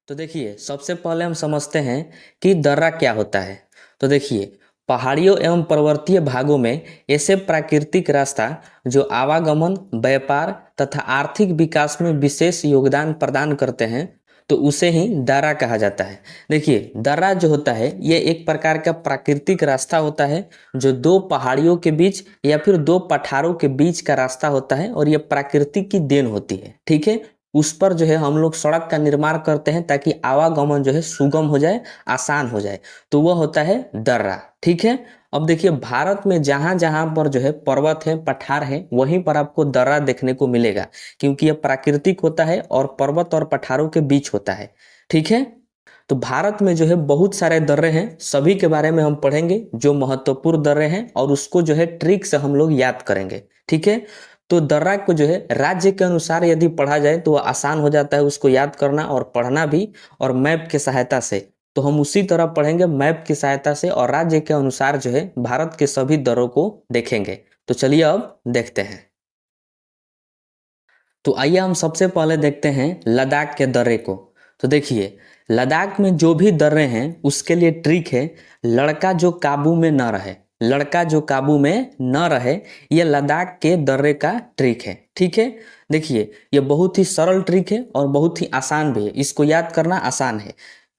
तो देखिए, सबसे पहले हम समझते हैं कि दर्रा क्या होता है। तो देखिए, पहाड़ियों एवं पर्वतीय भागों में ऐसे प्राकृतिक रास्ता जो आवागमन, व्यापार तथा आर्थिक विकास में विशेष योगदान प्रदान करते हैं, तो उसे ही दर्रा कहा जाता है। देखिए, दर्रा जो होता है ये एक प्रकार का प्राकृतिक रास्ता होता है जो दो पहाड़ियों के बीच या फिर दो पठारों के बीच का रास्ता होता है और ये प्रकृति की देन होती है। ठीक है, उस पर जो है हम लोग सड़क का निर्माण करते हैं ताकि आवागमन जो है सुगम हो जाए, आसान हो जाए। तो वह होता है दर्रा। ठीक है, अब देखिए, भारत में जहां जहां पर जो है पर्वत है, पठार है, वहीं पर आपको दर्रा देखने को मिलेगा, क्योंकि यह प्राकृतिक होता है और पर्वत और पठारों के बीच होता है। ठीक है, तो भारत में जो है बहुत सारे दर्रे हैं, सभी के बारे में हम पढ़ेंगे, जो महत्वपूर्ण दर्रे हैं और उसको जो है ट्रिक से हम लोग याद करेंगे। ठीक है, तो दर्रा को जो है राज्य के अनुसार यदि पढ़ा जाए तो वह आसान हो जाता है उसको याद करना और पढ़ना भी, और मैप की सहायता से। तो हम उसी तरह पढ़ेंगे मैप की सहायता से और राज्य के अनुसार जो है भारत के सभी दर्रों को देखेंगे। तो चलिए अब देखते हैं। तो आइए हम सबसे पहले देखते हैं लद्दाख के दर्रे को। तो देखिए, लद्दाख में जो भी दर्रे हैं उसके लिए ट्रिक है, लड़का जो काबू में न रहे। लड़का जो काबू में न रहे, ये लद्दाख के दर्रे का ट्रिक है। ठीक है, देखिए, ये बहुत ही सरल ट्रिक है और बहुत ही आसान भी है, इसको याद करना आसान है।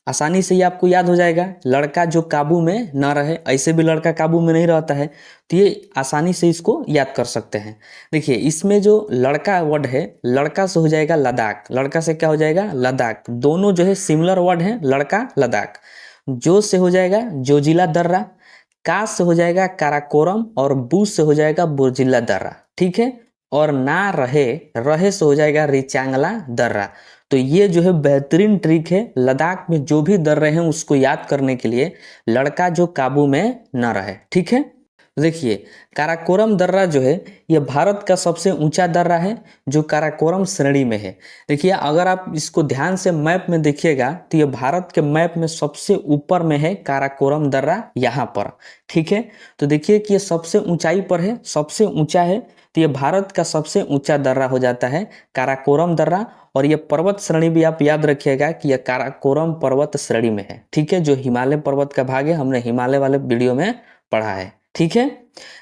आसानी से ही आपको याद हो जाएगा, लड़का जो काबू में न रहे। ऐसे भी लड़का काबू में नहीं रहता है, तो ये आसानी से इसको याद कर सकते हैं। देखिए, इसमें जो लड़का वर्ड है, लड़का से हो जाएगा लद्दाख, लड़का से क्या हो जाएगा लद्दाख। दोनों जो है सिमिलर वर्ड है, लड़का लद्दाख। जो से हो जाएगा जोजिला दर्रा, का से हो जाएगा काराकोरम और बू से हो जाएगा बुर्जिला दर्रा। ठीक है, और ना रहे, रहे से हो जाएगा रिचांगला दर्रा। तो ये जो है बेहतरीन ट्रिक है लद्दाख में जो भी दर्रे हैं उसको याद करने के लिए, लड़का जो काबू में न रहे। ठीक है, देखिए, काराकोरम दर्रा जो है यह भारत का सबसे ऊंचा दर्रा है जो काराकोरम श्रेणी में है। देखिए, अगर आप इसको ध्यान से मैप में देखिएगा तो यह भारत के मैप में सबसे ऊपर में है काराकोरम दर्रा, यहाँ पर। ठीक है, तो देखिए कि यह सबसे ऊंचाई पर है, सबसे ऊंचा है, तो यह भारत का सबसे ऊंचा दर्रा हो जाता है काराकोरम दर्रा। और यह पर्वत श्रेणी भी आप याद रखिएगा कि यह काराकोरम पर्वत श्रेणी में है। ठीक है, जो हिमालय पर्वत का भाग है, हमने हिमालय वाले वीडियो में पढ़ा है। ठीक है,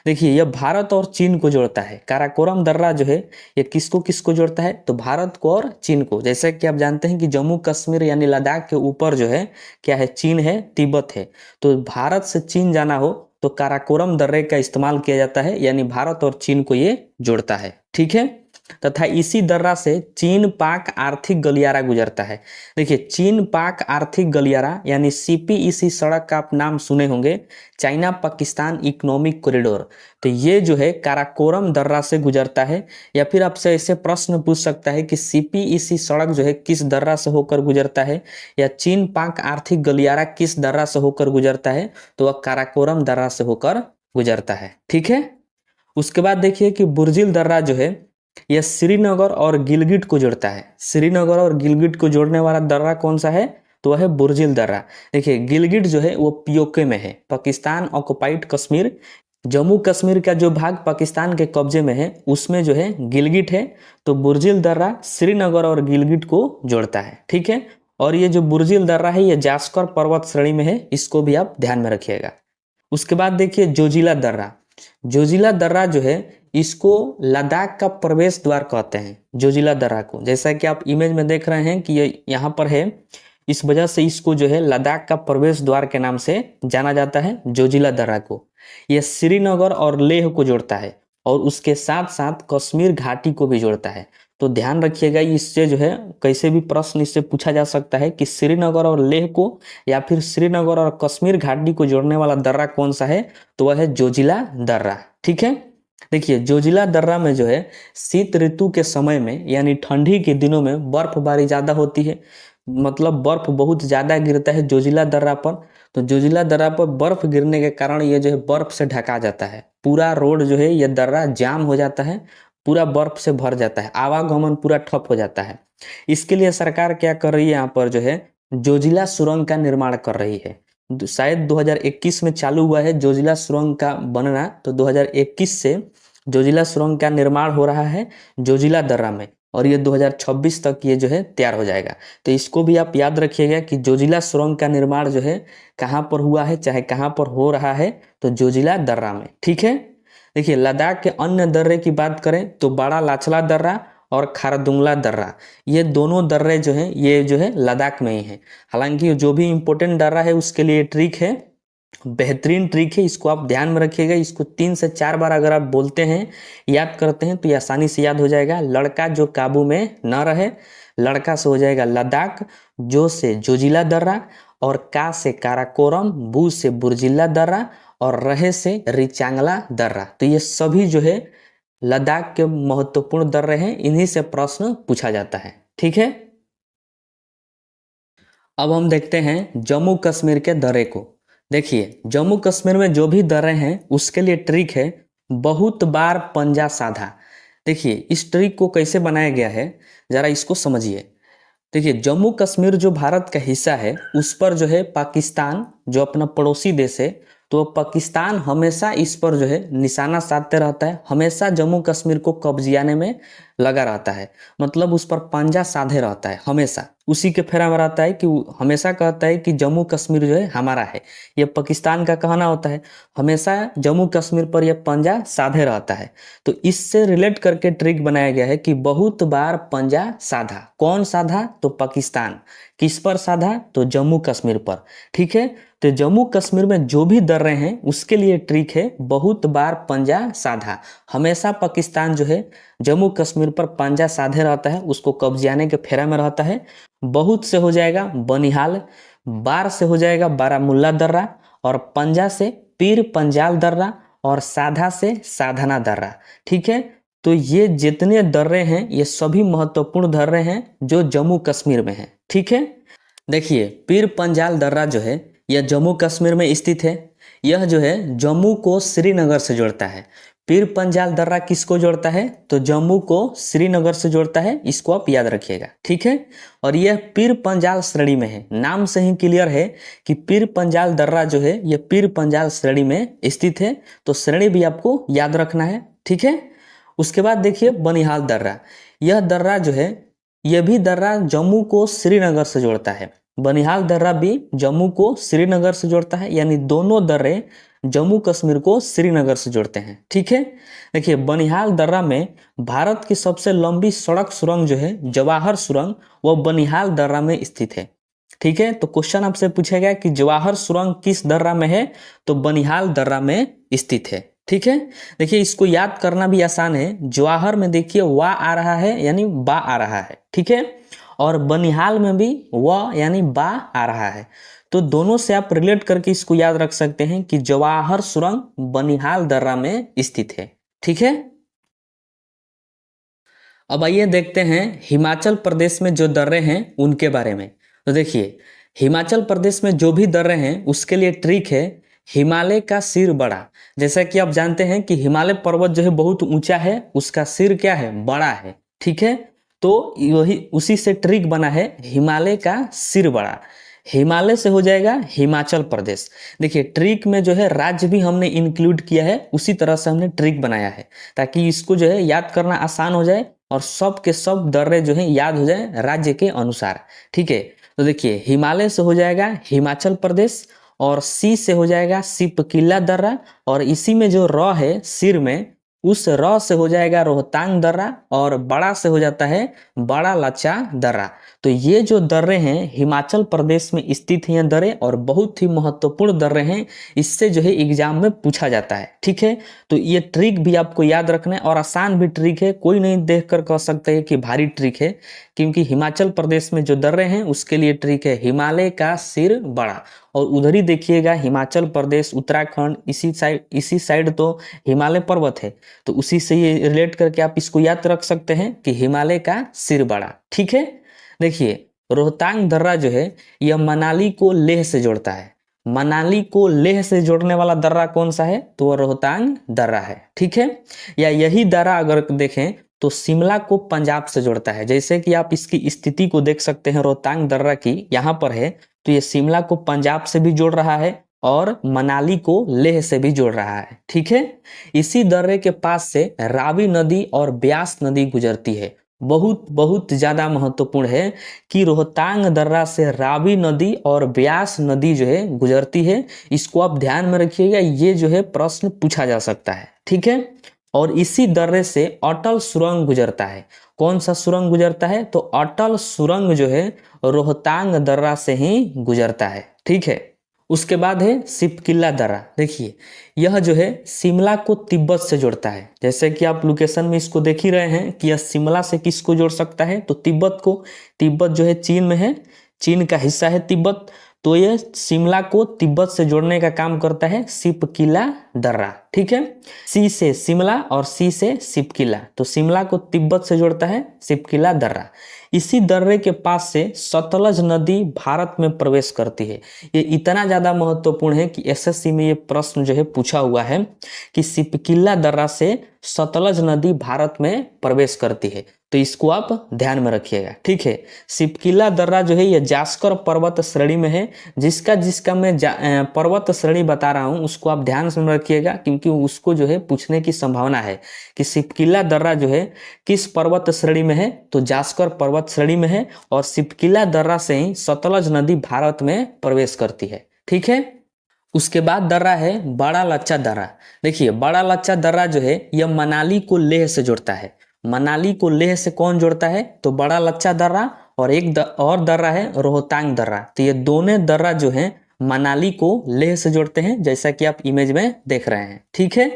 देखिए, यह भारत और चीन को जोड़ता है। काराकोरम दर्रा जो है ये किसको किसको जोड़ता है, तो भारत को और चीन को। जैसे कि आप जानते हैं कि जम्मू कश्मीर यानी लद्दाख के ऊपर जो है क्या है, चीन है, तिब्बत है। तो भारत से चीन जाना हो तो काराकोरम दर्रे का इस्तेमाल किया जाता है, यानी भारत और चीन को ये जोड़ता है। ठीक है, तथा इसी दर्रा से चीन पाक आर्थिक गलियारा गुजरता है। देखिए, चीन पाक आर्थिक गलियारा यानी सीपीईसी सड़क का आप नाम सुने होंगे, चाइना पाकिस्तान इकोनॉमिक कॉरिडोर। तो ये जो है काराकोरम दर्रा से गुजरता है। या फिर आपसे ऐसे प्रश्न पूछ सकता है कि सीपीईसी सड़क जो है किस दर्रा से होकर गुजरता है, या चीन पाक आर्थिक गलियारा किस दर्रा से होकर गुजरता है, तो वह काराकोरम दर्रा से होकर गुजरता है। ठीक है, उसके बाद देखिए कि बुर्जिल दर्रा जो है यह श्रीनगर और गिलगिट को जोड़ता है। श्रीनगर और गिलगिट को जोड़ने वाला दर्रा कौन सा है, तो वह है बुर्जिल दर्रा। देखिए, गिलगिट जो है वो पीओके में है, पाकिस्तान ऑक्युपाइड कश्मीर। जम्मू कश्मीर का जो भाग पाकिस्तान के कब्जे में है उसमें जो है गिलगिट है। तो बुर्जिल दर्रा श्रीनगर और गिलगिट को जोड़ता है। ठीक है, और ये जो बुर्जिल दर्रा है ये जास्कर पर्वत श्रेणी में है, इसको भी आप ध्यान में रखिएगा। उसके बाद देखिए जोजिला दर्रा। जोजिला दर्रा जो है इसको लद्दाख का प्रवेश द्वार कहते हैं, जोजिला दर्रा को। जैसा कि आप इमेज में देख रहे हैं कि ये यहाँ पर है, इस वजह से इसको जो है लद्दाख का प्रवेश द्वार के नाम से जाना जाता है, जोजिला दर्रा को। यह श्रीनगर और लेह को जोड़ता है और उसके साथ साथ कश्मीर घाटी को भी जोड़ता है। तो ध्यान रखिएगा, इससे जो है कैसे भी प्रश्न इससे पूछा जा सकता है कि श्रीनगर और लेह को या फिर श्रीनगर और कश्मीर घाटी को जोड़ने वाला दर्रा कौन सा है, तो वह है जोजिला दर्रा। ठीक है, देखिए, जोजिला दर्रा में जो है शीत ऋतु के समय में यानी ठंडी के दिनों में बर्फबारी ज्यादा होती है, मतलब बर्फ बहुत ज्यादा गिरता है जोजिला दर्रा पर। तो जोजिला दर्रा पर बर्फ गिरने के कारण ये जो है बर्फ से ढका जाता है, पूरा रोड जो है ये दर्रा जाम हो जाता है, पूरा बर्फ से भर जाता है, आवागमन पूरा ठप हो जाता है। इसके लिए सरकार क्या कर रही है, यहाँ पर जो है जोजिला सुरंग का निर्माण कर रही है। शायद 2021 में चालू हुआ है जोजिला सुरंग का बनना, तो 2021 से जोजिला सुरंग का निर्माण हो रहा है जोजिला दर्रा में। और ये 2026 तक ये जो है तैयार हो जाएगा। तो इसको भी आप याद रखिएगा कि जोजिला सुरंग का निर्माण जो है कहाँ पर हुआ है, चाहे कहाँ पर हो रहा है, तो जोजिला दर्रा में। ठीक है। देखिए लद्दाख के अन्य दर्रे की बात करें तो बड़ा लाचला दर्रा और खारदुंगला दर्रा, ये दोनों दर्रे जो हैं ये जो है लद्दाख में ही हैं। हालांकि जो भी इम्पोर्टेंट दर्रा है उसके लिए ट्रिक है, बेहतरीन ट्रिक है, इसको आप ध्यान में रखिएगा। इसको 3 से 4 बार अगर आप बोलते हैं, याद करते हैं, तो ये आसानी से याद हो जाएगा। लड़का जो काबू में न रहे, लड़का से हो जाएगा लद्दाख, जो से जोजिला दर्रा, और का से काराकोरम, बू से बुर्जिल्ला दर्रा, और रहे से रिचांगला दर्रा। तो ये सभी जो है लद्दाख के महत्वपूर्ण दर्रे हैं, इन्हीं से प्रश्न पूछा जाता है। ठीक है। अब हम देखते हैं जम्मू कश्मीर के दर्रे को। देखिए जम्मू कश्मीर में जो भी दर्रे हैं उसके लिए ट्रिक है बहुत बार पंजा साधा। देखिए इस ट्रिक को कैसे बनाया गया है, जरा इसको समझिए। देखिए जम्मू कश्मीर जो भारत का हिस्सा है उस पर जो है पाकिस्तान जो अपना पड़ोसी देश है, तो पाकिस्तान हमेशा इस पर जो है निशाना साधते रहता है, हमेशा जम्मू कश्मीर को कब्जियाने में लगा रहता है, मतलब उस पर पंजा साधे रहता है, हमेशा उसी के फेरा में रहता है कि हमेशा कहता है कि जम्मू कश्मीर जो है हमारा है। ये पाकिस्तान का कहना होता है, हमेशा जम्मू कश्मीर पर यह पंजा साधे रहता है। तो इससे रिलेट करके ट्रिक बनाया गया है कि बहुत बार पंजा साधा। कौन साधा? तो पाकिस्तान। किस पर साधा? तो जम्मू कश्मीर पर। ठीक है। तो जम्मू कश्मीर में जो भी दर्रे हैं उसके लिए ट्रिक है बहुत बार पंजा साधा। हमेशा पाकिस्तान जो है जम्मू कश्मीर पर पंजा साधे रहता है, उसको कब्जियाने के फेरा में रहता है। बहुत से हो जाएगा बनिहाल, बार से हो जाएगा बारामुल्ला दर्रा, और पंजा से पीर पंजाल दर्रा, और साधा से साधना दर्रा। ठीक है। तो ये जितने दर्रे हैं ये सभी महत्वपूर्ण दर्रे हैं जो जम्मू कश्मीर में हैं। ठीक है। देखिए पीर पंजाल दर्रा जो है यह जम्मू कश्मीर में स्थित है। यह जो है जम्मू को श्रीनगर से जोड़ता है। पीर पंजाल दर्रा किसको जोड़ता है? तो जम्मू को श्रीनगर से जोड़ता है, इसको आप याद रखिएगा। ठीक है। और यह पीर पंजाल श्रेणी में है, नाम से ही क्लियर है कि पीर पंजाल दर्रा जो है यह पीर पंजाल श्रेणी में स्थित है, तो श्रेणी भी आपको याद रखना है। ठीक है। उसके बाद देखिए बनिहाल दर्रा, यह दर्रा जो है यह भी दर्रा जम्मू को श्रीनगर से जोड़ता है। बनिहाल दर्रा भी जम्मू को श्रीनगर से जोड़ता है, यानी दोनों दर्रे जम्मू कश्मीर को श्रीनगर से जोड़ते हैं। ठीक है। देखिए बनिहाल दर्रा में भारत की सबसे लंबी सड़क सुरंग जो है जवाहर सुरंग, वह बनिहाल दर्रा में स्थित है। ठीक है। तो क्वेश्चन आपसे पूछेगा कि जवाहर सुरंग किस दर्रा में है? तो बनिहाल दर्रा में स्थित है। ठीक है। देखिए इसको याद करना भी आसान है। जवाहर में देखिए वा आ रहा है यानी बा आ रहा है। ठीक है। और बनिहाल में भी व यानी बा आ रहा है। तो दोनों से आप रिलेट करके इसको याद रख सकते हैं कि जवाहर सुरंग बनिहाल दर्रा में स्थित है। ठीक है। अब आइए देखते हैं हिमाचल प्रदेश में जो दर्रे हैं उनके बारे में। तो देखिए हिमाचल प्रदेश में जो भी दर्रे हैं उसके लिए ट्रिक है हिमालय का सिर बड़ा। जैसा कि आप जानते हैं कि हिमालय पर्वत जो है बहुत ऊंचा है, उसका सिर क्या है? बड़ा है। ठीक है। तो वही उसी से ट्रिक बना है हिमालय का सिर बड़ा। हिमालय से हो जाएगा हिमाचल प्रदेश। देखिए ट्रिक में जो है राज्य भी हमने इंक्लूड किया है, उसी तरह से हमने ट्रिक बनाया है ताकि इसको जो है याद करना आसान हो जाए और सब के सब दर्रे जो है याद हो जाए राज्य के अनुसार। ठीक है। तो देखिए हिमालय से हो जाएगा हिमाचल प्रदेश, और सी से हो जाएगा सिपकिला दर्रा, और इसी में जो र है सिर में, उस र से हो जाएगा रोहतांग दर्रा, और बड़ा से हो जाता है बड़ा लाचा दर्रा। तो ये जो दर्रे हैं हिमाचल प्रदेश में स्थित हैं दर्रे, और बहुत ही महत्वपूर्ण दर्रे हैं, इससे जो है एग्जाम में पूछा जाता है। ठीक है। तो ये ट्रिक भी आपको याद रखना है, और आसान भी ट्रिक है, कोई नहीं देख कर कह सकते हैं कि भारी ट्रिक है, क्योंकि हिमाचल प्रदेश में जो दर्रे हैं उसके लिए ट्रिक है हिमालय का सिर बड़ा। और उधर ही देखिएगा हिमाचल प्रदेश उत्तराखंड इसी साइड तो हिमालय पर्वत है, तो उसी से ये रिलेट करके आप इसको याद रख सकते हैं कि हिमालय का सिर बड़ा। ठीक है। देखिए रोहतांग दर्रा जो है यह मनाली को लेह से जोड़ता है। मनाली को लेह से जोड़ने वाला दर्रा कौन सा है? तो वह रोहतांग दर्रा है। ठीक है। या यही दर्रा अगर देखें तो शिमला को पंजाब से जोड़ता है। जैसे कि आप इसकी स्थिति को देख सकते हैं, रोहतांग दर्रा की यहाँ पर है, तो ये शिमला को पंजाब से भी जोड़ रहा है और मनाली को लेह से भी जोड़ रहा है। ठीक है। इसी दर्रे के पास से रावी नदी और ब्यास नदी गुजरती है। बहुत बहुत ज़्यादा महत्वपूर्ण है कि रोहतांग दर्रा से रावी नदी और ब्यास नदी जो है गुजरती है। इसको आप ध्यान में रखिएगा, ये जो है प्रश्न पूछा जा सकता है, ठीक है। और इसी दर्रे से अटल सुरंग गुजरता है। कौन सा सुरंग गुजरता है? तो अटल सुरंग जो है रोहतांग दर्रा से ही गुजरता है, ठीक है। उसके बाद है सिपकिला दर्रा। देखिए यह जो है शिमला को तिब्बत से जोड़ता है। जैसे कि आप लोकेशन में इसको देख ही रहे हैं कि यह शिमला से किसको जोड़ सकता है? तो तिब्बत को। तिब्बत जो है चीन में है, चीन का हिस्सा है तिब्बत। तो यह शिमला को तिब्बत से जोड़ने का काम करता है सिपकिला दर्रा, ठीक है। सी से शिमला और सी से सिपकिला, तो शिमला को तिब्बत से जोड़ता है सिपकिला दर्रा। इसी दर्रे के पास से सतलज नदी भारत में प्रवेश करती है। ये इतना ज़्यादा महत्वपूर्ण है कि एसएससी में ये प्रश्न जो है पूछा हुआ है कि सिपकिला दर्रा से सतलज नदी भारत में प्रवेश करती है। तो इसको आप ध्यान में रखिएगा, ठीक है। सिपकिला दर्रा जो है ये जास्कर पर्वत श्रेणी में है। जिसका जिसका मैं पर्वत श्रेणी बता रहा हूँ उसको आप ध्यान से रखिएगा, क्योंकि उसको जो है पूछने की संभावना है कि सिपकिला दर्रा जो है किस पर्वत श्रेणी में है। तो जास्कर पर्वत श्रेणी में है और सिपकिला दर्रा से ही सतलज नदी भारत में प्रवेश करती है, ठीक है। उसके बाद दर्रा है बड़ा लच्चा दर्रा। देखिए बड़ा लच्चा दर्रा जो है यह मनाली को लेह से जोड़ता है। मनाली को लेह से कौन जोड़ता है? तो बड़ा लच्चा दर्रा, और एक और दर्रा है रोहतांग दर्रा। तो ये दोनों दर्रा जो हैं मनाली को लेह से जोड़ते हैं, जैसा कि आप इमेज में देख रहे हैं, ठीक है।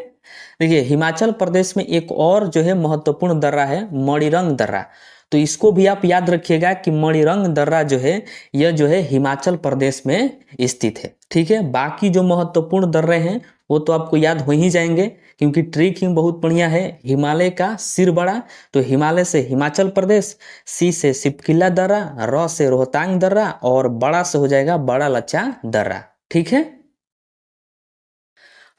देखिए हिमाचल प्रदेश में एक और जो है महत्वपूर्ण दर्रा है मणिरंग दर्रा। तो इसको भी आप याद रखिएगा कि मणिरंग दर्रा जो है यह जो है हिमाचल प्रदेश में स्थित है, ठीक है। बाकी जो महत्वपूर्ण दर्रे हैं वो तो आपको याद हो ही जाएंगे, क्योंकि ट्रिक ही बहुत बढ़िया है। हिमालय का सिर बड़ा, तो हिमालय से हिमाचल प्रदेश, सी से सिपकिला दर्रा, र से रोहतांग दर्रा, और बड़ा से हो जाएगा बड़ा लच्चा दर्रा, ठीक है।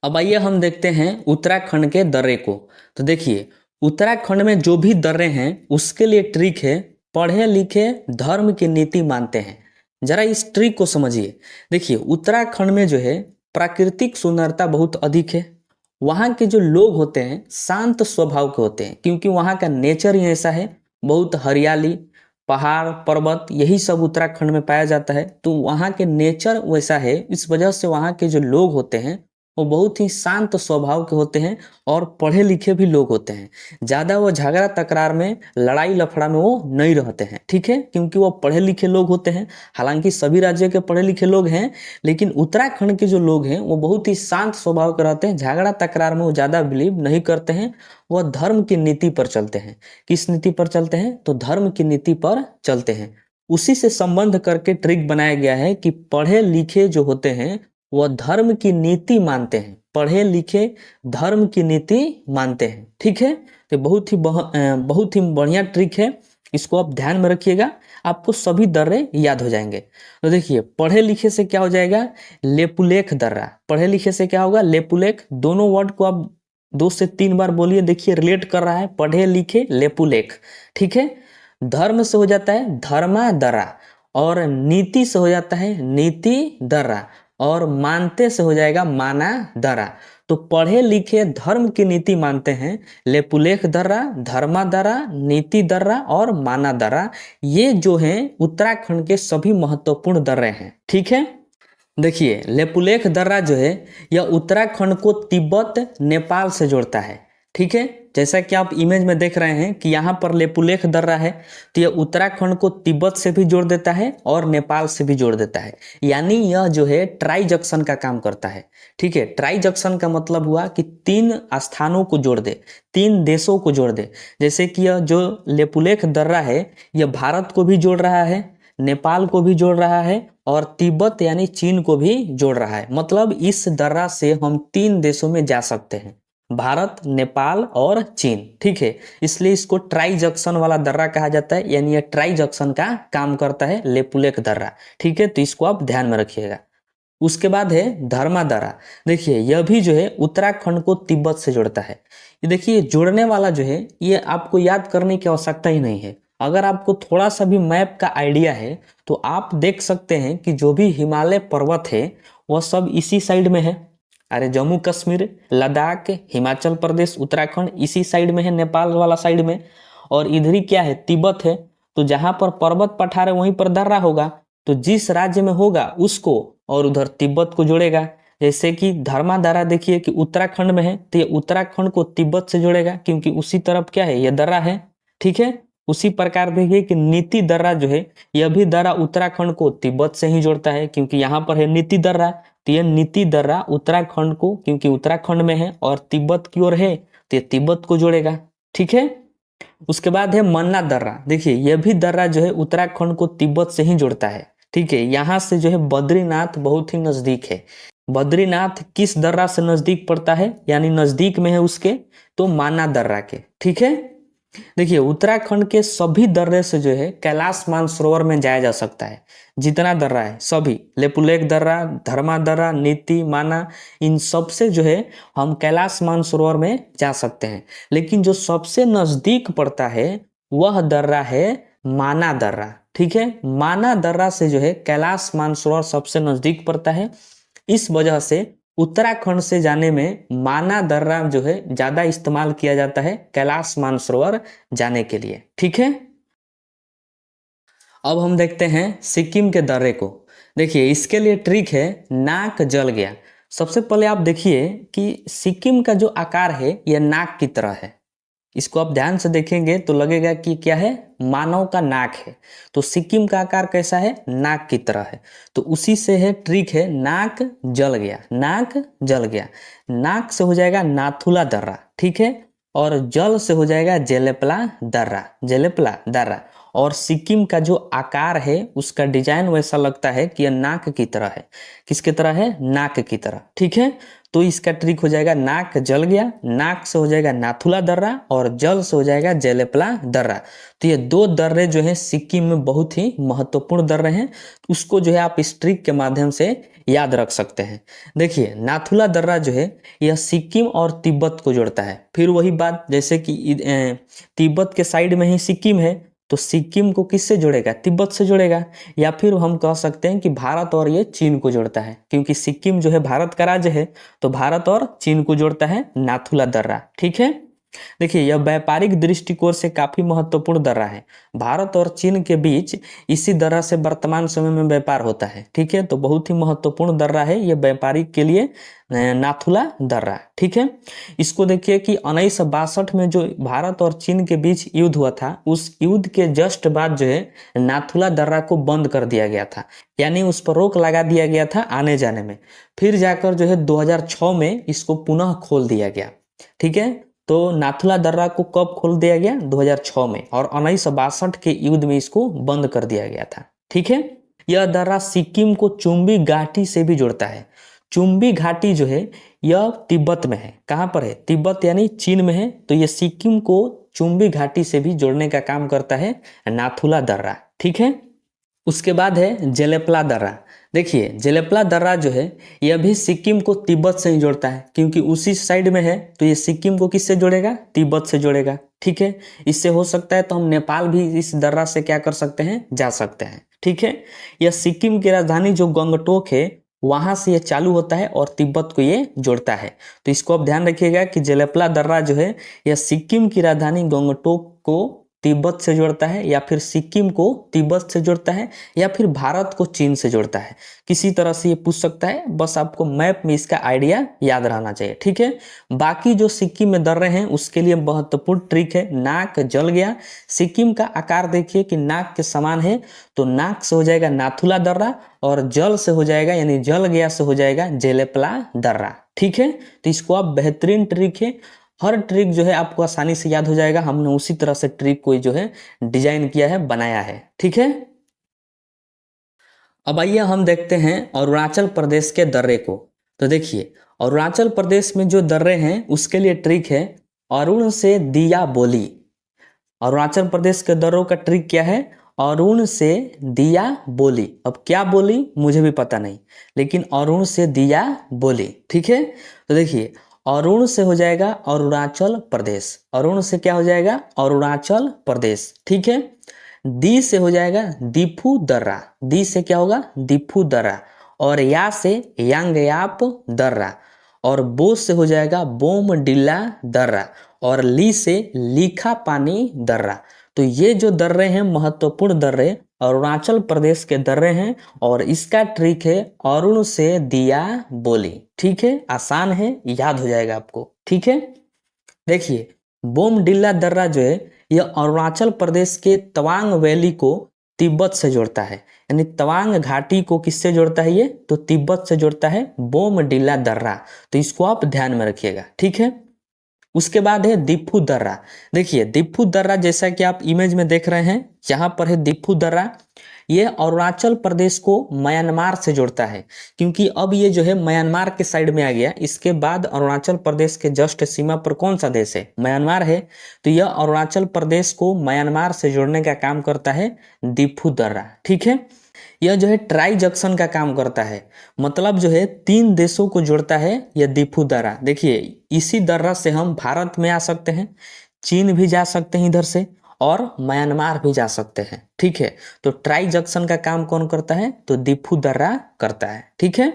अब आइए हम देखते हैं उत्तराखंड के दर्रे को। तो देखिए उत्तराखंड में जो भी दर्रे हैं उसके लिए ट्रिक है, पढ़े लिखे धर्म की नीति मानते हैं। जरा इस ट्रिक को समझिए। देखिए उत्तराखंड में जो है प्राकृतिक सुंदरता बहुत अधिक है। वहाँ के जो लोग होते हैं शांत स्वभाव के होते हैं, क्योंकि वहाँ का नेचर ही ऐसा है। बहुत हरियाली, पहाड़, पर्वत, यही सब उत्तराखंड में पाया जाता है। तो वहाँ के नेचर वैसा है, इस वजह से वहाँ के जो लोग होते हैं वो बहुत ही शांत स्वभाव के होते हैं और पढ़े लिखे भी लोग होते हैं। ज़्यादा वो झगड़ा तकरार में, लड़ाई लफड़ा में वो नहीं रहते हैं, ठीक है, क्योंकि वो पढ़े लिखे लोग होते हैं। हालांकि सभी राज्यों के पढ़े लिखे लोग हैं, लेकिन उत्तराखंड के जो लोग हैं वो बहुत ही शांत स्वभाव के रहते हैं। झगड़ा तकरार में वो ज़्यादा बिलीव नहीं करते हैं। वह धर्म की नीति पर चलते हैं। किस नीति पर चलते हैं? तो धर्म की नीति पर चलते हैं। उसी से संबंध करके ट्रिक बनाया गया है कि पढ़े लिखे जो होते हैं वह धर्म की नीति मानते हैं। पढ़े लिखे धर्म की नीति मानते हैं, ठीक है। तो बहुत ही बढ़िया ट्रिक है, इसको आप ध्यान में रखिएगा, आपको सभी दर्रे याद हो जाएंगे। तो देखिए पढ़े लिखे से क्या हो जाएगा? लेपुलेख दर्रा। पढ़े लिखे से क्या होगा? लेपुलेख। दोनों वर्ड को आप 2 से 3 बार बोलिए, देखिए रिलेट कर रहा है, पढ़े लिखे लेपुलेख, ठीक है। धर्म से हो जाता है धर्मा दर्रा, और नीति से हो जाता है नीति दर्रा, और मानते से हो जाएगा माना दर्रा। तो पढ़े लिखे धर्म की नीति मानते हैं लेपुलेख दर्रा, धर्मा दर्रा, नीति दर्रा और माना दर्रा। ये जो हैं उत्तराखंड के सभी महत्वपूर्ण दर्रे हैं, ठीक है। देखिए लेपुलेख दर्रा जो है यह उत्तराखंड को तिब्बत नेपाल से जोड़ता है, ठीक है। जैसा कि आप इमेज में देख रहे हैं कि यहाँ पर लेपुलेख दर्रा है, तो यह उत्तराखंड को तिब्बत से भी जोड़ देता है और नेपाल से भी जोड़ देता है। यानी यह जो है ट्राई जंक्शन का काम करता है, ठीक है। ट्राई जंक्शन का मतलब हुआ कि 3 स्थानों को जोड़ दे, 3 देशों को जोड़ दे। जैसे कि यह जो लेपुलेख दर्रा है यह भारत को भी जोड़ रहा है, नेपाल को भी जोड़ रहा है और तिब्बत यानी चीन को भी जोड़ रहा है। मतलब इस दर्रा से हम 3 देशों में जा सकते हैं, भारत, नेपाल और चीन, ठीक है। इसलिए इसको ट्राई जंक्शन वाला दर्रा कहा जाता है, यानी यह ट्राई जंक्शन का काम करता है लेपुलेख दर्रा, ठीक है। तो इसको आप ध्यान में रखिएगा। उसके बाद है धर्मा दर्रा। देखिए यह भी जो है उत्तराखंड को तिब्बत से जोड़ता है। ये देखिए जोड़ने वाला जो है ये आपको याद करने की आवश्यकता ही नहीं है। अगर आपको थोड़ा सा भी मैप का आइडिया है तो आप देख सकते हैं कि जो भी हिमालय पर्वत है वह सब इसी साइड में है। अरे जम्मू कश्मीर, लद्दाख, हिमाचल प्रदेश, उत्तराखंड इसी साइड में है, नेपाल वाला साइड में। और इधर ही क्या है, तिब्बत है। तो जहां पर पर्वत पठार है वहीं पर दर्रा होगा, तो जिस राज्य में होगा उसको और उधर तिब्बत को जोड़ेगा। जैसे कि धर्मादरा देखिए कि उत्तराखंड में है, तो ये उत्तराखंड को तिब्बत से जोड़ेगा क्योंकि उसी तरफ क्या है, ये दर्रा है। ठीक है। उसी प्रकार देखिए कि नीति दर्रा जो है, यह भी दर्रा उत्तराखंड को तिब्बत से ही जोड़ता है क्योंकि यहाँ पर है नीति दर्रा। तो यह नीति दर्रा उत्तराखंड को, क्योंकि उत्तराखंड में है और तिब्बत की ओर है, तो ये तिब्बत को जोड़ेगा। ठीक है। उसके बाद है मन्ना दर्रा। देखिए यह भी दर्रा जो है उत्तराखंड को तिब्बत से ही जोड़ता है। ठीक है। यहाँ से जो है बद्रीनाथ बहुत ही नजदीक है। बद्रीनाथ किस दर्रा से नजदीक पड़ता है, यानी नजदीक में है उसके, तो माना दर्रा के। ठीक है। देखिए उत्तराखंड के सभी दर्रे से जो है कैलाश मानसरोवर में जाया जा सकता है। जितना दर्रा है सभी, लेपुलेख दर्रा, धर्मा दर्रा, नीति, माना, इन सब से जो है हम कैलाश मानसरोवर में जा सकते हैं। लेकिन जो सबसे नजदीक पड़ता है वह दर्रा है माना दर्रा। ठीक है। माना दर्रा से जो है कैलाश मानसरोवर सबसे नजदीक पड़ता है। इस वजह से उत्तराखंड से जाने में माना दर्रा जो है ज्यादा इस्तेमाल किया जाता है कैलाश मानसरोवर जाने के लिए। ठीक है। अब हम देखते हैं सिक्किम के दर्रे को। देखिए इसके लिए ट्रिक है, नाक जल गया। सबसे पहले आप देखिए कि सिक्किम का जो आकार है यह नाक की तरह है। इसको आप ध्यान से देखेंगे तो लगेगा कि क्या है, मानव का नाक है। तो सिक्किम का आकार कैसा है, नाक की तरह है। तो उसी से है ट्रिक है, नाक जल गया, नाक जल गया। नाक से हो जाएगा नाथुला दर्रा। ठीक है। और जल से हो जाएगा जेलेपला दर्रा, जेलेपला दर्रा। और सिक्किम का जो आकार है उसका डिजाइन वैसा लगता है कि यह नाक की तरह है। किसकी तरह है, नाक की तरह। ठीक है। तो इसका ट्रिक हो जाएगा नाक जल गया, नाक से हो जाएगा नाथुला दर्रा और जल से हो जाएगा जेलेपला दर्रा। तो ये दो दर्रे जो हैं सिक्किम में बहुत ही महत्वपूर्ण दर्रे हैं। उसको जो है आप इस ट्रिक के माध्यम से याद रख सकते हैं। देखिए नाथुला दर्रा जो है यह सिक्किम और तिब्बत को जोड़ता है। फिर वही बात, जैसे कि तिब्बत के साइड में ही सिक्किम है, तो सिक्किम को किससे जोड़ेगा, तिब्बत से जोड़ेगा। या फिर हम कह सकते हैं कि भारत और ये चीन को जोड़ता है, क्योंकि सिक्किम जो है भारत का राज्य है, तो भारत और चीन को जोड़ता है नाथुला दर्रा। ठीक है। देखिए यह व्यापारिक दृष्टिकोण से काफी महत्वपूर्ण दर्रा है। भारत और चीन के बीच इसी दर्रा से वर्तमान समय में व्यापार होता है। ठीक है। तो बहुत ही महत्वपूर्ण दर्रा है यह व्यापारिक के लिए, नाथुला दर्रा। ठीक है। इसको देखिए कि 1962 में जो भारत और चीन के बीच युद्ध हुआ था, उस युद्ध के जस्ट बाद जो है नाथुला दर्रा को बंद कर दिया गया था, यानी उस पर रोक लगा दिया गया था आने जाने में। फिर जाकर जो है 2006 में इसको पुनः खोल दिया गया। ठीक है। तो नाथुला दर्रा को कब खोल दिया गया, 2006 में, और 1962 के युद्ध में इसको बंद कर दिया गया था। ठीक है। यह दर्रा सिक्किम को चुम्बी घाटी से भी जोड़ता है। चुम्बी घाटी जो है यह तिब्बत में है। कहाँ पर है, तिब्बत यानी चीन में है। तो यह सिक्किम को चुम्बी घाटी से भी जोड़ने का काम करता है नाथुला दर्रा। ठीक है। उसके बाद है जेलेपला दर्रा। देखिए जेलेपला दर्रा जो है यह भी सिक्किम को तिब्बत से ही जोड़ता है, क्योंकि उसी साइड में है। तो ये सिक्किम को किससे जोड़ेगा, तिब्बत से जोड़ेगा। ठीक है। इससे हो सकता है तो हम नेपाल भी इस दर्रा से क्या कर सकते हैं, जा सकते हैं। ठीक है। यह सिक्किम की राजधानी जो गंगटोक है वहां से ये चालू होता है और तिब्बत को ये जोड़ता है। तो इसको आप ध्यान रखिएगा कि जेलेपला दर्रा जो है यह सिक्किम की राजधानी गंगटोक को तिब्बत से जोड़ता है, या फिर सिक्किम को तिब्बत से जोड़ता है, या फिर भारत को चीन से जोड़ता है। किसी तरह से ये पूछ सकता है, बस आपको मैप में इसका आइडिया याद रहना चाहिए। ठीक है। बाकी जो सिक्किम में दर्रे हैं उसके लिए महत्वपूर्ण ट्रिक है, नाक जल गया। सिक्किम का आकार देखिए कि नाक के समान है, तो नाक से हो जाएगा नाथुला दर्रा और जल से हो जाएगा, यानी जल गया से हो जाएगा जेलेपला दर्रा। ठीक है। तो इसको आप बेहतरीन ट्रिक है, हर ट्रिक जो है आपको आसानी से याद हो जाएगा। हमने उसी तरह से ट्रिक को जो है डिजाइन किया है, बनाया है। ठीक है। अब आइए हम देखते हैं अरुणाचल प्रदेश के दर्रे को। तो देखिए अरुणाचल प्रदेश में जो दर्रे हैं उसके लिए ट्रिक है, अरुण से दिया बोली। अरुणाचल प्रदेश के दर्रों का ट्रिक क्या है, अरुण से दिया बोली। अब क्या बोली मुझे भी पता नहीं, लेकिन अरुण से दिया बोली। ठीक है। तो देखिए अरुण से हो जाएगा अरुणाचल प्रदेश, अरुण से क्या हो जाएगा, अरुणाचल प्रदेश। ठीक है। दी से हो जाएगा दीफू दर्रा, दी से क्या होगा, दीफू दर्रा। और या से यांगयाप दर्रा, और बो से हो जाएगा बोमडिल्ला दर्रा। और ली से लीखा पानी दर्रा। तो ये जो दर्रे हैं महत्वपूर्ण दर्रे अरुणाचल प्रदेश के दर्रे हैं और इसका ट्रिक है अरुण से दिया बोली। ठीक है, आसान है, याद हो जाएगा आपको। ठीक है, देखिए बोमडिल्ला दर्रा जो है यह अरुणाचल प्रदेश के तवांग वैली को तिब्बत से जोड़ता है। यानी तवांग घाटी को किससे जोड़ता है ये, तो तिब्बत से जोड़ता है बोमडिल्ला दर्रा। तो इसको आप ध्यान में रखिएगा। ठीक है, उसके बाद है दिफू दर्रा। देखिए दिफू दर्रा जैसा कि आप इमेज में देख रहे हैं, यहाँ पर है दिफू दर्रा। ये अरुणाचल प्रदेश को म्यांमार से जोड़ता है, क्योंकि अब ये जो है म्यांमार के साइड में आ गया। इसके बाद अरुणाचल प्रदेश के जस्ट सीमा पर कौन सा देश है, म्यांमार है। तो यह अरुणाचल प्रदेश को म्यांमार से जोड़ने का काम करता है दिफू दर्रा। ठीक है, यह जो है ट्राई जंक्शन का काम करता है, मतलब जो है 3 देशों को जोड़ता है यह दिफू दर्रा। देखिए इसी दर्रा से हम भारत में आ सकते हैं, चीन भी जा सकते हैं इधर से, और म्यांमार भी जा सकते हैं। ठीक है, तो ट्राई जंक्शन का काम कौन करता है, तो दिफू दर्रा करता है। ठीक है,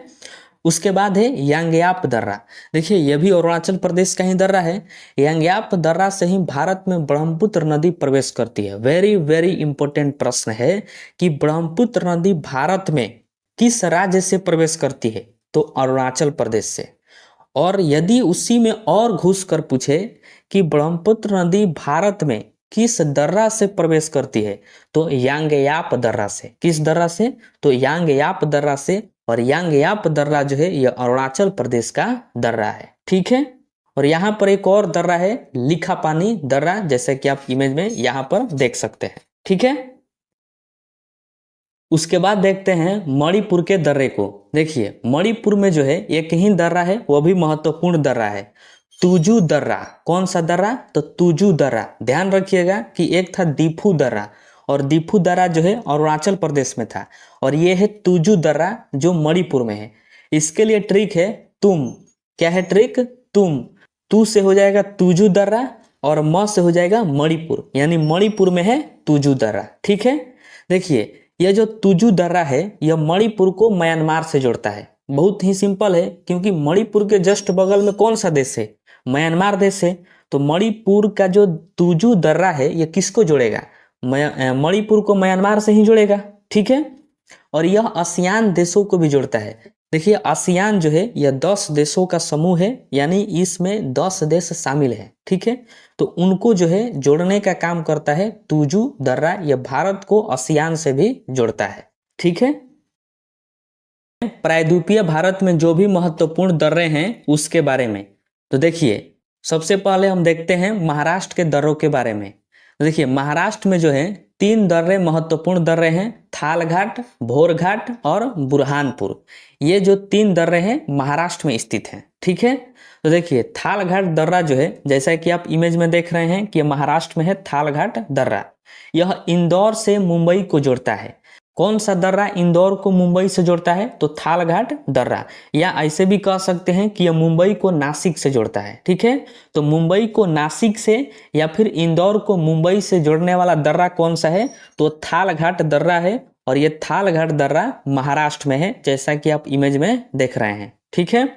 उसके बाद है यांग्याप दर्रा। देखिए यह भी अरुणाचल प्रदेश का ही दर्रा है। यांग्याप दर्रा से ही भारत में ब्रह्मपुत्र नदी प्रवेश करती है। वेरी वेरी इंपॉर्टेंट प्रश्न है कि ब्रह्मपुत्र नदी भारत में किस राज्य से प्रवेश करती है, तो अरुणाचल प्रदेश से। और यदि उसी में और घुस कर पूछे कि ब्रह्मपुत्र नदी भारत में किस दर्रा से प्रवेश करती है, तो यांग्याप दर्रा से। किस दर्रा से, तो यांग्याप दर्रा से। और यांग्याप दर्रा जो है यह अरुणाचल प्रदेश का दर्रा है। ठीक है, और यहाँ पर एक और दर्रा है लिखा पानी दर्रा, जैसे कि आप इमेज में यहाँ पर देख सकते हैं। ठीक है, उसके बाद देखते हैं मणिपुर के दर्रे को। देखिए मणिपुर में जो है एक ही दर्रा है, वो भी महत्वपूर्ण दर्रा है, तुजू दर्रा। कौन सा दर्रा, तो तुजू दर्रा। ध्यान रखिएगा कि एक था दिफू दर्रा, और दिफू दर्रा जो है अरुणाचल प्रदेश में था, और ये है तुजू दर्रा जो मणिपुर में है। इसके लिए ट्रिक है तुम। क्या है ट्रिक, तुम। तू से हो जाएगा तुजू दर्रा और म से हो जाएगा मणिपुर, यानी मणिपुर में है तुजू दर्रा। ठीक है, देखिए यह जो तुजू दर्रा है यह मणिपुर को म्यांमार से जोड़ता है। बहुत ही सिंपल है, क्योंकि मणिपुर के जस्ट बगल में कौन सा देश है, म्यांमार देश है। तो मणिपुर का जो तुजू दर्रा है यह किसको जोड़ेगा, मणिपुर को म्यांमार से ही जोड़ेगा। ठीक है, और यह आसियान देशों को भी जोड़ता है। देखिए आसियान जो है यह 10 देशों का समूह है, यानी इसमें 10 देश शामिल है। ठीक है, तो उनको जो है जोड़ने का काम करता है तुजू दर्रा। यह भारत को आसियान से भी जोड़ता है। ठीक है, प्रायद्वीपीय भारत में जो भी महत्वपूर्ण दर्रे हैं उसके बारे में। तो देखिए सबसे पहले हम देखते हैं महाराष्ट्र के दर्रों के बारे में। तो देखिए महाराष्ट्र में जो है 3 दर्रे महत्वपूर्ण दर्रे हैं, थालघाट, भोरघाट और बुरहानपुर। ये जो 3 दर्रे हैं महाराष्ट्र में स्थित हैं। ठीक है, तो देखिए थालघाट दर्रा जो है, जैसा कि आप इमेज में देख रहे हैं कि महाराष्ट्र में है थालघाट दर्रा। यह इंदौर से मुंबई को जोड़ता है। कौन सा दर्रा इंदौर को मुंबई से जोड़ता है, तो थालघाट दर्रा। या ऐसे भी कह सकते हैं कि यह मुंबई को नासिक से जोड़ता है। ठीक है, तो मुंबई को नासिक से या फिर इंदौर को मुंबई से जोड़ने वाला दर्रा कौन सा है, तो थालघाट दर्रा है। और ये थालघाट दर्रा महाराष्ट्र में है, जैसा कि आप इमेज में देख रहे हैं। ठीक है,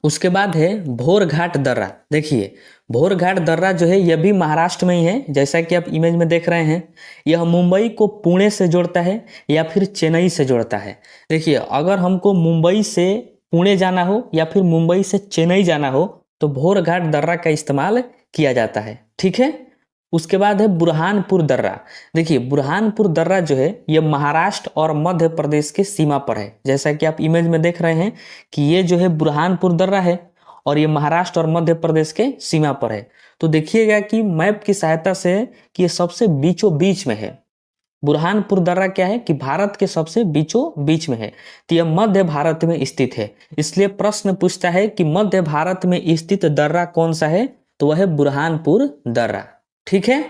उसके बाद है भोरघाट दर्रा। देखिए भोरघाट दर्रा जो है यह भी महाराष्ट्र में ही है, जैसा कि आप इमेज में देख रहे हैं। यह मुंबई को पुणे से जोड़ता है या फिर चेन्नई से जोड़ता है। देखिए अगर हमको मुंबई से पुणे जाना हो या फिर मुंबई से चेन्नई जाना हो तो भोरघाट दर्रा का इस्तेमाल किया जाता है। ठीक है, उसके बाद है बुरहानपुर दर्रा। देखिए बुरहानपुर दर्रा जो है यह महाराष्ट्र और मध्य प्रदेश के सीमा पर है, जैसा कि आप इमेज में देख रहे हैं कि ये जो है बुरहानपुर दर्रा है और ये महाराष्ट्र और मध्य प्रदेश के सीमा पर है। तो देखिएगा कि मैप की सहायता से कि ये सबसे बीचों बीच में है। बुरहानपुर दर्रा क्या है कि भारत के सबसे बीचों बीच में है, तो यह मध्य भारत में स्थित है। इसलिए प्रश्न पूछता है कि मध्य भारत में स्थित दर्रा कौन सा है, तो वह है बुरहानपुर दर्रा। ठीक है,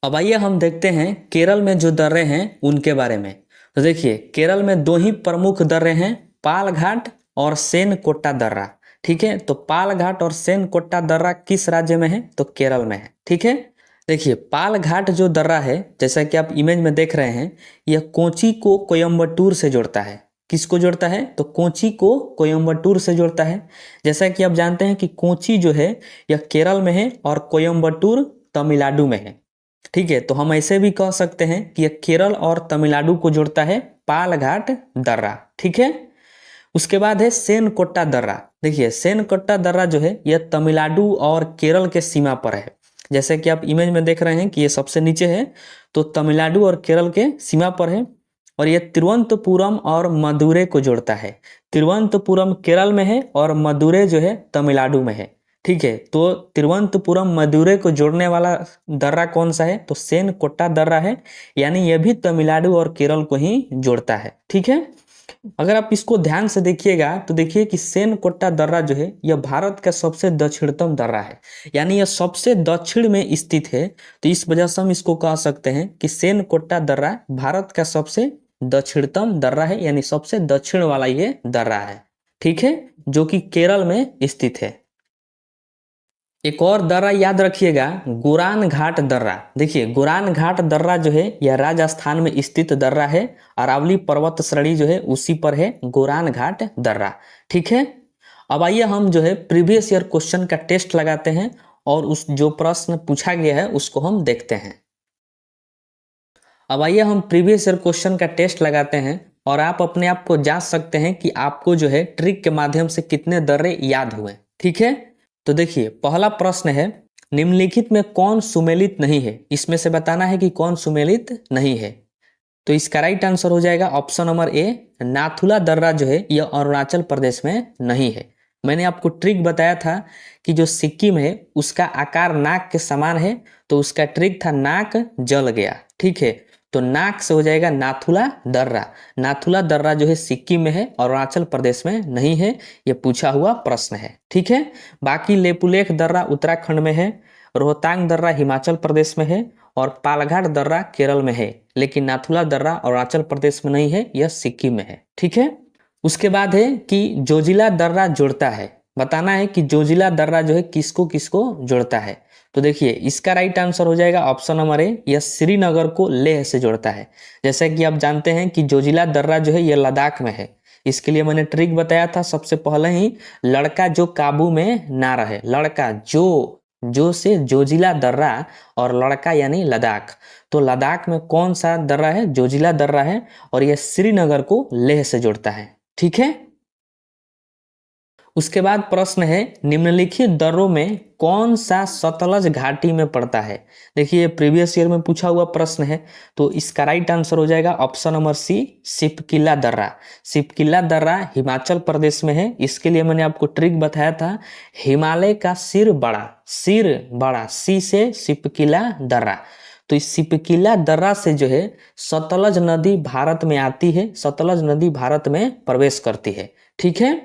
अब आइए हम देखते हैं केरल में जो दर्रे हैं उनके बारे में। तो देखिए केरल में 2 ही प्रमुख दर्रे हैं, पालघाट और सेनकोट्टा दर्रा। ठीक है, तो पालघाट और सेनकोट्टा दर्रा किस राज्य में है, तो केरल में है। ठीक है, देखिए पालघाट जो दर्रा है, जैसा कि आप इमेज में देख रहे हैं, यह कोची को कोयम्बटूर से जोड़ता है। किसको जोड़ता है? तो कोची को कोयम्बटूर से जोड़ता है। जैसा कि आप जानते हैं कि कोची जो है यह केरल में है और कोयम्बटूर तमिलनाडु में है। ठीक है, तो हम ऐसे भी कह सकते हैं कि यह केरल और तमिलनाडु को जोड़ता है पालघाट दर्रा। ठीक है, उसके बाद है सेनकोट्टा दर्रा। देखिए सेनकोट्टा दर्रा जो है यह तमिलनाडु और केरल के सीमा पर है। जैसे कि आप इमेज में देख रहे हैं कि ये सबसे नीचे है, तो तमिलनाडु और केरल के सीमा पर है। और ये तिरुवनंतपुरम और मदुरै को जोड़ता है। तिरुवनंतपुरम केरल में है और मदुरै जो है तमिलनाडु में है। ठीक है, तो तिरुवनंतपुरम मदुरै को जोड़ने वाला दर्रा कौन सा है? तो सेनकोट्टा दर्रा है, यानी यह भी तमिलनाडु और केरल को ही जोड़ता है। ठीक है, अगर आप इसको ध्यान से देखिएगा तो देखिए कि सेनकोट्टा दर्रा जो है यह भारत का सबसे दक्षिणतम दर्रा है, यानी यह सबसे दक्षिण में स्थित है। तो इस वजह से हम इसको कह सकते हैं कि सेनकोट्टा दर्रा भारत का सबसे दक्षिणतम दर्रा है, यानी सबसे दक्षिण वाला ये दर्रा है। ठीक है, जो कि केरल में स्थित है। एक और दर्रा याद रखिएगा, गोरान घाट दर्रा। देखिए गोरान घाट दर्रा जो है यह राजस्थान में स्थित दर्रा है। अरावली पर्वत श्रेणी जो है उसी पर है गोरान घाट दर्रा। ठीक है, अब आइए हम जो है प्रीवियस ईयर क्वेश्चन का टेस्ट लगाते हैं और उस जो प्रश्न पूछा गया है उसको हम देखते हैं। अब आइए हम प्रीवियस ईयर क्वेश्चन का टेस्ट लगाते हैं और आप अपने आप को जांच सकते हैं कि आपको जो है ट्रिक के माध्यम से कितने दर्रे याद हुए। ठीक है, तो देखिए पहला प्रश्न है, निम्नलिखित में कौन सुमेलित नहीं है? इसमें से बताना है कि कौन सुमेलित नहीं है। तो इसका राइट आंसर हो जाएगा ऑप्शन नंबर ए, नाथुला दर्रा जो है यह अरुणाचल प्रदेश में नहीं है। मैंने आपको ट्रिक बताया था कि जो सिक्किम है उसका आकार नाक के समान है, तो उसका ट्रिक था नाक जल गया। ठीक है, तो नाक से हो जाएगा नाथुला दर्रा। नाथुला दर्रा जो है सिक्किम में है, अरुणाचल प्रदेश में नहीं है। यह पूछा हुआ प्रश्न है। ठीक है, बाकी लेपुलेख दर्रा उत्तराखंड में है, रोहतांग दर्रा हिमाचल प्रदेश में है और पालघाट दर्रा केरल में है, लेकिन नाथुला दर्रा अरुणाचल प्रदेश में नहीं है, यह सिक्किम में है। ठीक है, उसके बाद है कि जोजिला दर्रा जोड़ता है। बताना है कि जोजिला दर्रा जो है किसको किसको जोड़ता है। तो देखिए इसका राइट आंसर हो जाएगा ऑप्शन नंबर ए, यह श्रीनगर को लेह से जोड़ता है। जैसा कि आप जानते हैं कि जोजिला दर्रा जो है यह लद्दाख में है। इसके लिए मैंने ट्रिक बताया था सबसे पहले ही, लड़का जो काबू में ना रहे। लड़का जो से जोजिला दर्रा और लड़का यानी लद्दाख। तो लद्दाख में कौन सा दर्रा है? जोजिला दर्रा है, और यह श्रीनगर को लेह से जोड़ता है। ठीक है, उसके बाद प्रश्न है, निम्नलिखित दर्रों में कौन सा सतलज घाटी में पड़ता है? देखिए प्रीवियस ईयर में पूछा हुआ प्रश्न है, तो इसका राइट आंसर हो जाएगा ऑप्शन नंबर सी, सिपकिला दर्रा। सिपकिला दर्रा हिमाचल प्रदेश में है। इसके लिए मैंने आपको ट्रिक बताया था, हिमालय का सिर बड़ा, सी से सिपकिला दर्रा। तो इस सिपकिला दर्रा से जो है सतलज नदी भारत में आती है, सतलज नदी भारत में प्रवेश करती है। ठीक है,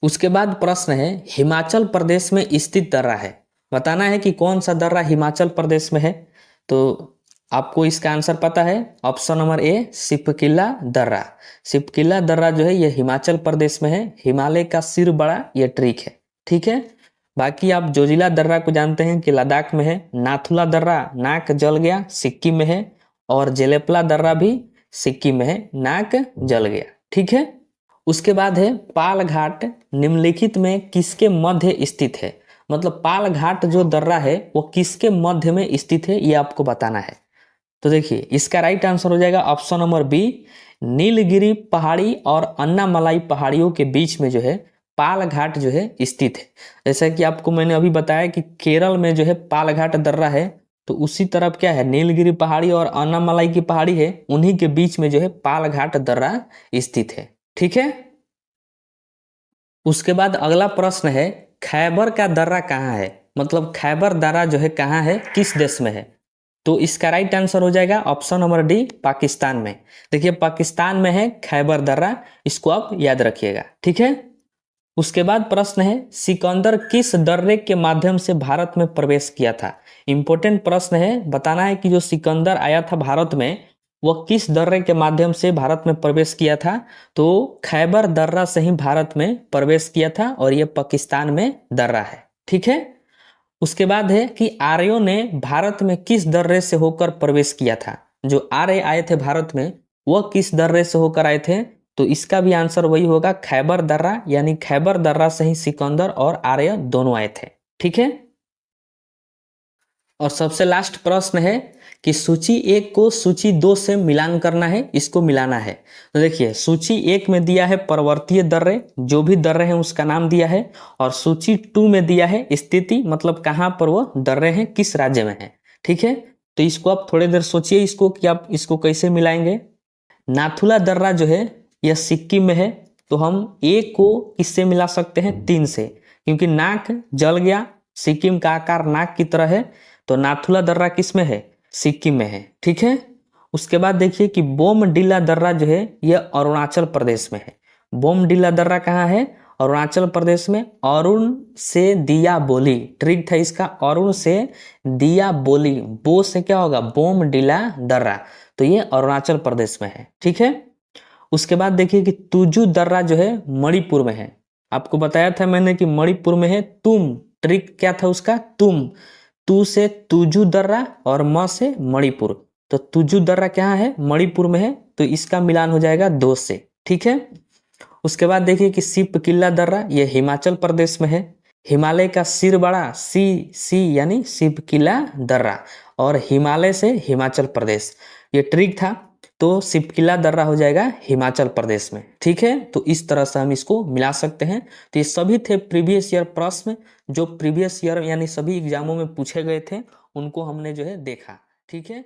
उसके बाद प्रश्न है, हिमाचल प्रदेश में स्थित दर्रा है। बताना है कि कौन सा दर्रा हिमाचल प्रदेश में है। तो आपको इसका आंसर पता है, ऑप्शन नंबर ए, सिपकिला दर्रा। सिपकिला दर्रा जो है यह हिमाचल प्रदेश में है। हिमालय का सिर बड़ा, यह ट्रिक है। ठीक है, बाकी आप जोजिला दर्रा को जानते हैं कि लद्दाख में है। नाथुला दर्रा नाक जल गया, सिक्किम में है। और जेलेपला दर्रा भी सिक्किम में है, नाक जल गया। ठीक है, उसके बाद है पालघाट निम्नलिखित में किसके मध्य स्थित है? मतलब पालघाट जो दर्रा है वो किसके मध्य में स्थित है, ये आपको बताना है। तो देखिए इसका राइट आंसर हो जाएगा ऑप्शन नंबर बी, नीलगिरी पहाड़ी और अन्नामलाई पहाड़ियों के बीच में जो है पालघाट जो है स्थित है। जैसा कि आपको मैंने अभी बताया कि केरल में जो है पालघाट दर्रा है, तो उसी तरफ क्या है, नीलगिरी पहाड़ी और अन्नामलाई की पहाड़ी है, उन्हीं के बीच में जो है पालघाट दर्रा स्थित है। ठीक है, उसके बाद अगला प्रश्न है, खैबर का दर्रा कहाँ है? मतलब खैबर दर्रा जो है कहाँ है, किस देश में है? तो इसका राइट आंसर हो जाएगा ऑप्शन नंबर डी, पाकिस्तान में। देखिए पाकिस्तान में है खैबर दर्रा, इसको आप याद रखिएगा। ठीक है, उसके बाद प्रश्न है, सिकंदर किस दर्रे के माध्यम से भारत में प्रवेश किया था? इंपॉर्टेंट प्रश्न है, बताना है कि जो सिकंदर आया था भारत में वह किस दर्रे के माध्यम से भारत में प्रवेश किया था। तो खैबर दर्रा से ही भारत में प्रवेश किया था, और यह पाकिस्तान में दर्रा है। ठीक है, उसके बाद है कि आर्यों ने भारत में किस दर्रे से होकर प्रवेश किया था? जो आर्य आए थे भारत में वह किस दर्रे से होकर आए थे? तो इसका भी आंसर वही होगा, खैबर दर्रा, यानी खैबर दर्रा से ही सिकंदर और आर्य दोनों आए थे। ठीक है। और सबसे लास्ट प्रश्न है कि सूची 1 को सूची 2 से मिलान करना है, इसको मिलाना है। तो देखिए सूची 1 में दिया है पर्वतीय दर्रे, जो भी दर्रे हैं उसका नाम दिया है, और सूची 2 में दिया है स्थिति, मतलब कहाँ पर वो दर्रे हैं, किस राज्य में है। ठीक है। तो इसको आप थोड़ी देर सोचिए इसको कि आप इसको कैसे मिलाएंगे। नाथुला दर्रा जो है यह सिक्किम में है, तो हम ए को किससे मिला सकते हैं, 3 से, क्योंकि नाक जल गया, सिक्किम का आकार नाक की तरह है, तो नाथुला दर्रा किस में है, सिक्किम में है। ठीक है। उसके बाद देखिए कि बोमडिला दर्रा जो है यह अरुणाचल प्रदेश में है। बोमडिला दर्रा कहाँ है, अरुणाचल प्रदेश में। अरुण से दिया बोली, ट्रिक था इसका, अरुण से दिया बोली, बो से क्या होगा, बोमडिला दर्रा, तो ये अरुणाचल प्रदेश में है। ठीक है। उसके बाद देखिए कि तुजू दर्रा जो है मणिपुर में है। आपको बताया था मैंने कि मणिपुर में है। तुम, ट्रिक क्या था उसका, तुम, तू से तुजू दर्रा और म से मणिपुर, तो तुजू दर्रा क्या है, मणिपुर में है, तो इसका मिलान हो जाएगा 2 से। ठीक है। उसके बाद देखिए कि सिपकिला दर्रा, ये हिमाचल प्रदेश में है। हिमालय का सिर बड़ा, सी सी यानी सिपकिला दर्रा, और हिमालय से हिमाचल प्रदेश, ये ट्रिक था, तो सिपकिला दर्रा हो जाएगा हिमाचल प्रदेश में। ठीक है। तो इस तरह से हम इसको मिला सकते हैं। तो ये सभी थे प्रीवियस ईयर प्रश्न, जो प्रीवियस ईयर यानी सभी एग्जामों में पूछे गए थे, उनको हमने जो है देखा। ठीक है।